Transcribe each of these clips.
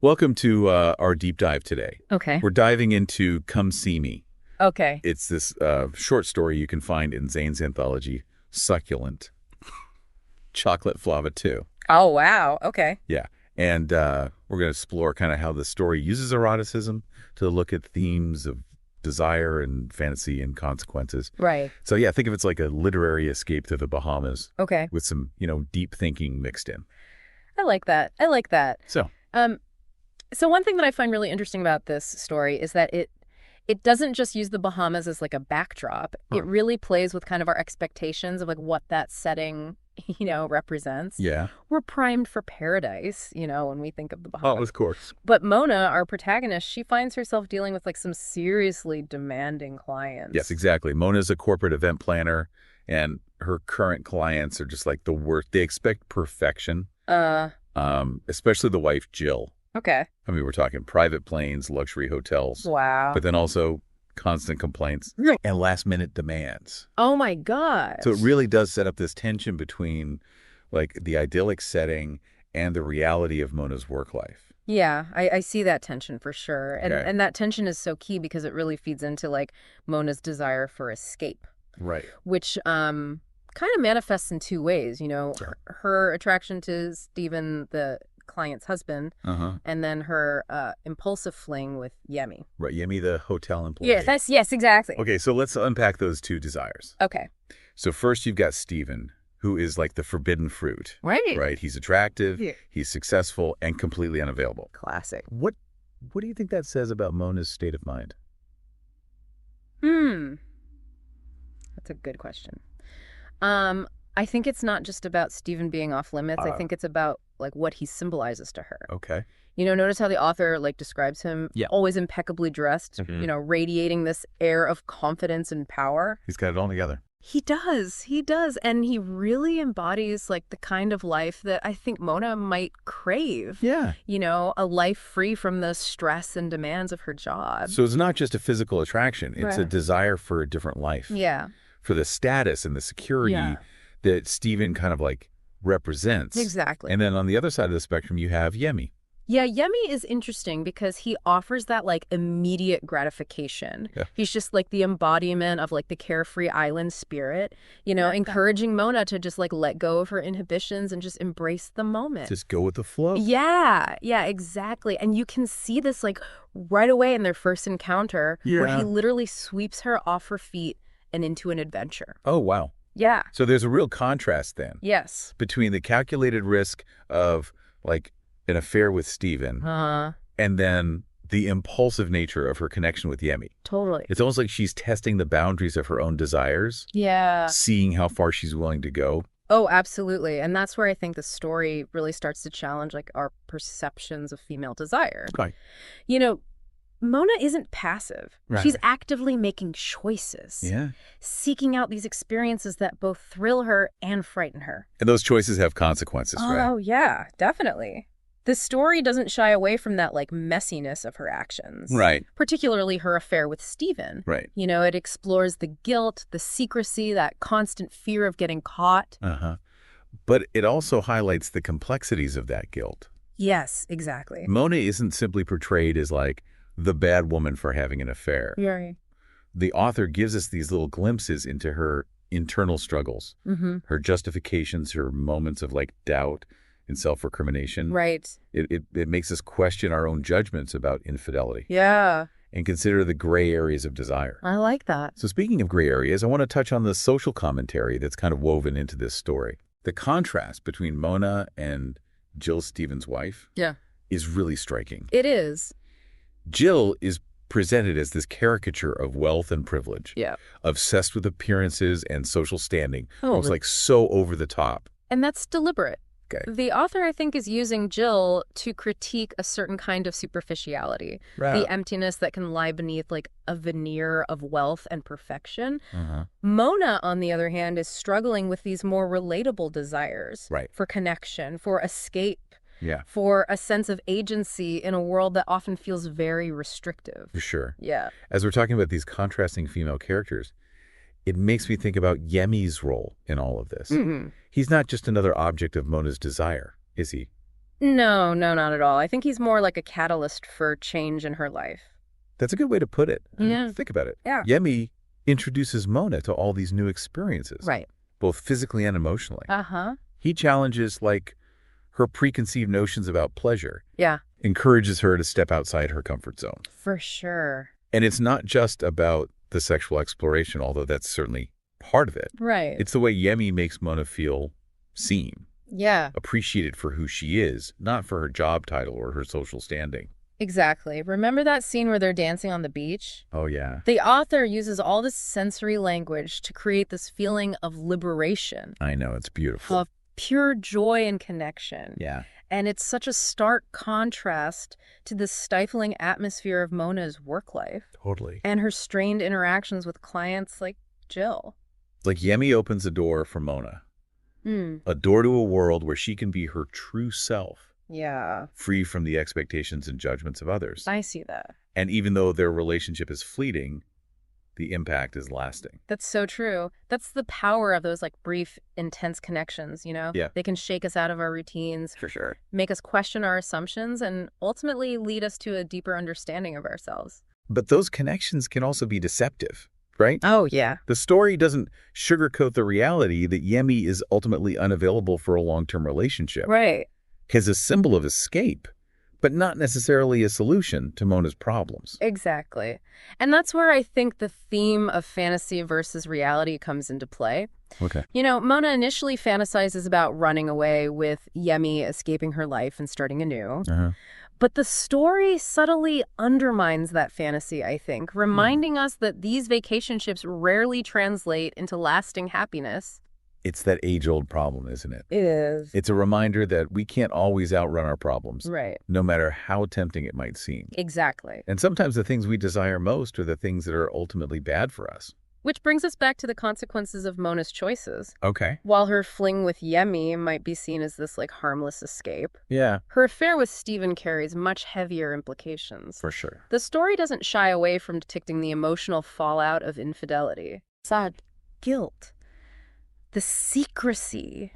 Welcome to our deep dive today. Okay. We're diving into Come See Me. Okay. It's this short story you can find in Zane's anthology, Succulent, Chocolate Flava 2. Oh, wow. Okay. Yeah. And we're going to explore kind of how the story uses eroticism to look at themes of desire and fantasy and consequences. Right. So, yeah, think of it like a literary escape to the Bahamas. Okay. With some, deep thinking mixed in. I like that. I like that. So one thing that I find really interesting about this story is that it doesn't just use the Bahamas as like a backdrop. Huh. It really plays with kind of our expectations of like what that setting, represents. Yeah. We're primed for paradise, when we think of the Bahamas. Oh, of course. But Mona, our protagonist, she finds herself dealing with like some seriously demanding clients. Yes, exactly. Mona's a corporate event planner, and her current clients are just like the worst. They expect perfection, especially the wife, Jill. Okay. I mean, we're talking private planes, luxury hotels. Wow. But then also constant complaints and last-minute demands. Oh, my God. So it really does set up this tension between, like, the idyllic setting and the reality of Mona's work life. Yeah, I see that tension for sure. And Okay. and that tension is so key because it really feeds into, like, Mona's desire for escape. Right. Which kind of manifests in two ways, Sure. her attraction to Stephen, the client's husband, Uh-huh. and then her impulsive fling with Yemi. Right. Yemi, the hotel employee. Yes, exactly. Okay, so let's unpack those two desires. Okay. So first you've got Stephen, who is like the forbidden fruit. Right. Right? He's attractive, Yeah. he's successful, and completely unavailable. Classic. What do you think that says about Mona's state of mind? That's a good question. I think it's not just about Stephen being off limits. I think it's about like what he symbolizes to her. Okay. Notice how the author like describes him always impeccably dressed, Mhm. radiating this air of confidence and power. He's got it all together. He does. And he really embodies like the kind of life that I think Mona might crave. Yeah. A life free from the stress and demands of her job. So it's not just a physical attraction. It's a Right. desire for a different life. Yeah. For the status and the security Yeah. that Stephen kind of like represents. Exactly. And then on the other side of the spectrum, you have Yemi. Yeah, Yemi is interesting because he offers that like immediate gratification. Yeah. He's just like the embodiment of like the carefree island spirit, encouraging Mona to just like let go of her inhibitions and just embrace the moment. Just go with the flow. Yeah, exactly. And you can see this like right away in their first encounter where Yeah. he literally sweeps her off her feet and into an adventure. Oh, wow. Yeah. So there's a real contrast then Yes. between the calculated risk of like an affair with Stephen and then the impulsive nature of her connection with Yemi. Totally. It's almost like she's testing the boundaries of her own desires, Yeah. seeing how far she's willing to go. Oh, absolutely. And that's where I think the story really starts to challenge like our perceptions of female desire. Right. Mona isn't passive. Right. She's actively making choices. Yeah. Seeking out these experiences that both thrill her and frighten her. And those choices have consequences, right? Oh, yeah, definitely. The story doesn't shy away from that like messiness of her actions. Right. Particularly her affair with Stephen. Right. It explores the guilt, the secrecy, that constant fear of getting caught. Uh-huh. But it also highlights the complexities of that guilt. Yes, exactly. Mona isn't simply portrayed as like the bad woman for having an affair. Right. The author gives us these little glimpses into her internal struggles, her justifications, her moments of like doubt and self-recrimination. Right. It makes us question our own judgments about infidelity Yeah. and consider the gray areas of desire. I like that. So speaking of gray areas, I want to touch on the social commentary that's kind of woven into this story. The contrast between Mona and Jill Stephen's wife is really striking. It is. Jill is presented as this caricature of wealth and privilege, Yeah. obsessed with appearances and social standing, Oh, almost like so over the top. And that's deliberate. Okay. The author, I think, is using Jill to critique a certain kind of superficiality, the emptiness that can lie beneath like a veneer of wealth and perfection. Mona, on the other hand, is struggling with these more relatable desires Right. for connection, for escape, Yeah, for a sense of agency in a world that often feels very restrictive. for sure. Yeah. As we're talking about these contrasting female characters, it makes me think about Yemi's role in all of this. He's not just another object of Mona's desire, is he? No, not at all. I think he's more like a catalyst for change in her life. That's a good way to put it. Yeah. Think about it. Yeah. Yemi introduces Mona to all these new experiences. Right. Both physically and emotionally. Uh-huh. He challenges, like, her preconceived notions about pleasure. Yeah. Encourages her to step outside her comfort zone. For sure. And it's not just about the sexual exploration, although that's certainly part of it. Right. It's the way Yemi makes Mona feel seen. Yeah. Appreciated for who she is, not for her job title or her social standing. Exactly. Remember that scene where they're dancing on the beach? Oh, yeah. The author uses all this sensory language to create this feeling of liberation. I know, it's beautiful. Of pure joy and connection. Yeah. And it's such a stark contrast to the stifling atmosphere of Mona's work life. Totally. And her strained interactions with clients like Jill. Like Yemi opens a door for Mona. A door to a world where she can be her true self. Yeah. Free from the expectations and judgments of others. I see that. And even though their relationship is fleeting, the impact is lasting. That's so true. That's the power of those like brief, intense connections, you know? Yeah. They can shake us out of our routines. For sure. Make us question our assumptions and ultimately lead us to a deeper understanding of ourselves. But those connections can also be deceptive, right? Oh, yeah. The story doesn't sugarcoat the reality that Yemi is ultimately unavailable for a long-term relationship. Right. As a symbol of escape, but not necessarily a solution to Mona's problems. Exactly. And that's where I think the theme of fantasy versus reality comes into play. Okay. You know, Mona initially fantasizes about running away with Yemi escaping her life and starting anew. But the story subtly undermines that fantasy, I think, reminding us that these vacationships rarely translate into lasting happiness. It's that age-old problem, isn't it? It is. It's a reminder that we can't always outrun our problems. Right. No matter how tempting it might seem. Exactly. And sometimes the things we desire most are the things that are ultimately bad for us. Which brings us back to the consequences of Mona's choices. Okay. While her fling with Yemi might be seen as this like harmless escape, Yeah. her affair with Stephen carries much heavier implications. For sure. The story doesn't shy away from depicting the emotional fallout of infidelity. Sad guilt. The secrecy,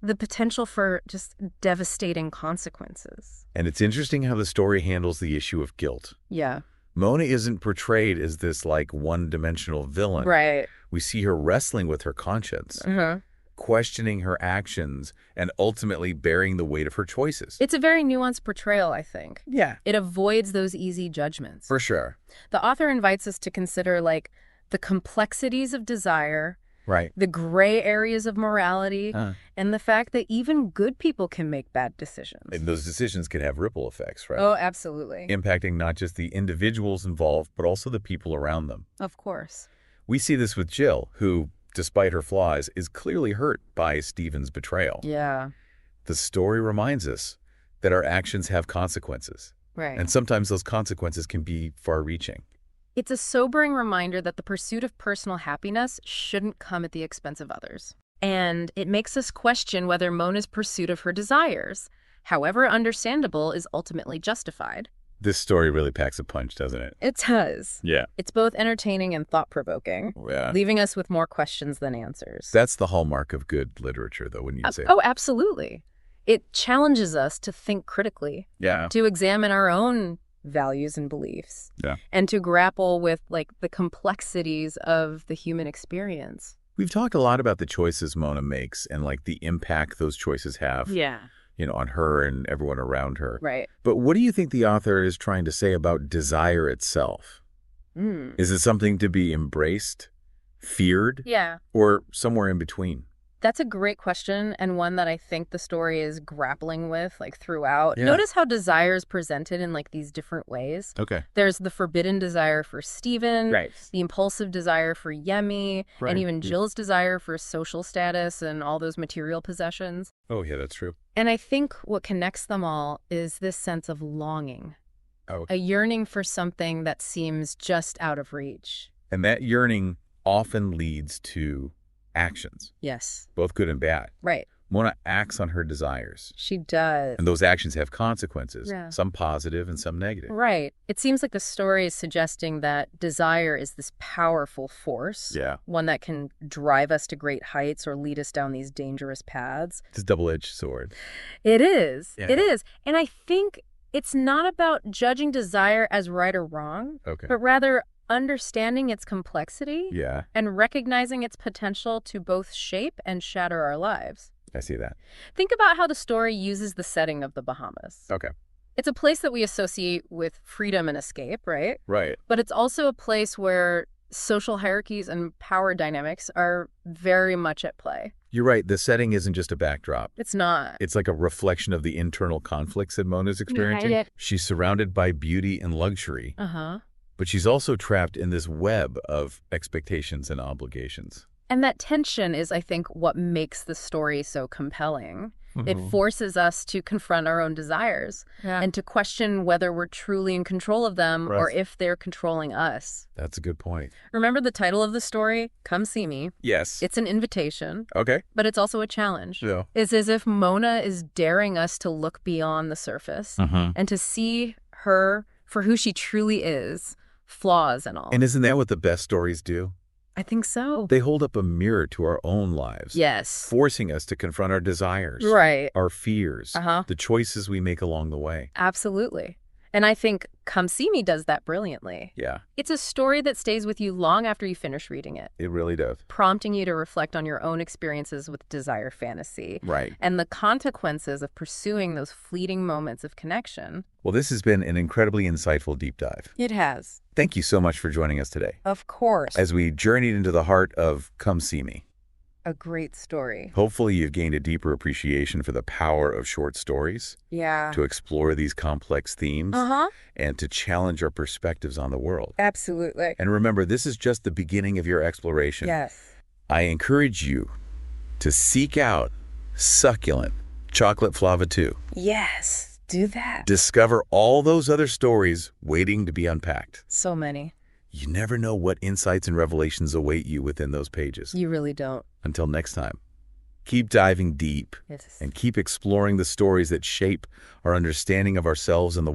the potential for just devastating consequences. And it's interesting how the story handles the issue of guilt. Yeah. Mona isn't portrayed as this, like, one-dimensional villain. Right. We see her wrestling with her conscience, questioning her actions, and ultimately bearing the weight of her choices. It's a very nuanced portrayal, I think. Yeah. It avoids those easy judgments. For sure. The author invites us to consider, like, the complexities of desire, Right. the gray areas of morality, and the fact that even good people can make bad decisions. And those decisions can have ripple effects, right? Oh, absolutely. Impacting not just the individuals involved, but also the people around them. Of course. We see this with Jill, who, despite her flaws, is clearly hurt by Stephen's betrayal. Yeah. The story reminds us that our actions have consequences. Right. And sometimes those consequences can be far-reaching. It's a sobering reminder that the pursuit of personal happiness shouldn't come at the expense of others. And it makes us question whether Mona's pursuit of her desires, however understandable, is ultimately justified. This story really packs a punch, doesn't it? It does. Yeah. It's both entertaining and thought-provoking, leaving us with more questions than answers. That's the hallmark of good literature, though, wouldn't you say? Oh, absolutely. It challenges us to think critically, to examine our own values and beliefs, and to grapple with like the complexities of the human experience. We've talked a lot about the choices Mona makes and like the impact those choices have, on her and everyone around her. Right. But what do you think the author is trying to say about desire itself? Is it something to be embraced, feared, or somewhere in between? That's a great question, and one that I think the story is grappling with, like, throughout. Notice how desire is presented in, like, these different ways. Okay. There's the forbidden desire for Stephen, right, the impulsive desire for Yemi, and even Jill's desire for social status and all those material possessions. Oh, yeah, that's true. And I think what connects them all is this sense of longing, a yearning for something that seems just out of reach. And that yearning often leads to actions. Yes. Both good and bad. Right. Mona acts on her desires. She does. And those actions have consequences, Yeah. some positive and some negative. Right. It seems like the story is suggesting that desire is this powerful force. Yeah. One that can drive us to great heights or lead us down these dangerous paths. It's a double-edged sword. It is. Yeah. It is. And I think it's not about judging desire as right or wrong, but rather understanding its complexity and recognizing its potential to both shape and shatter our lives. I see that. Think about how the story uses the setting of the Bahamas. Okay. It's a place that we associate with freedom and escape, right? Right. But it's also a place where social hierarchies and power dynamics are very much at play. You're right. The setting isn't just a backdrop. It's not. It's like a reflection of the internal conflicts that Mona's experiencing. Right. She's surrounded by beauty and luxury. But she's also trapped in this web of expectations and obligations. And that tension is, I think, what makes the story so compelling. It forces us to confront our own desires and to question whether we're truly in control of them or if they're controlling us. That's a good point. Remember the title of the story? Come See Me. Yes. It's an invitation. Okay. But it's also a challenge. Yeah. It's as if Mona is daring us to look beyond the surface and to see her for who she truly is, flaws and all. And isn't that what the best stories do? I think so. They hold up a mirror to our own lives. Yes. Forcing us to confront our desires. Right. Our fears. The choices we make along the way. Absolutely. And I think Come See Me does that brilliantly. Yeah. It's a story that stays with you long after you finish reading it. It really does. Prompting you to reflect on your own experiences with desire fantasy. Right. And the consequences of pursuing those fleeting moments of connection. Well, this has been an incredibly insightful deep dive. It has. Thank you so much for joining us today. Of course. As we journeyed into the heart of Come See Me. A great story. Hopefully you've gained a deeper appreciation for the power of short stories. Yeah. To explore these complex themes. And to challenge our perspectives on the world. Absolutely. And remember, this is just the beginning of your exploration. Yes. I encourage you to seek out Succulent, Chocolate Flava 2. Yes, do that. Discover all those other stories waiting to be unpacked. So many. You never know what insights and revelations await you within those pages. You really don't. Until next time, keep diving deep and keep exploring the stories that shape our understanding of ourselves and the world.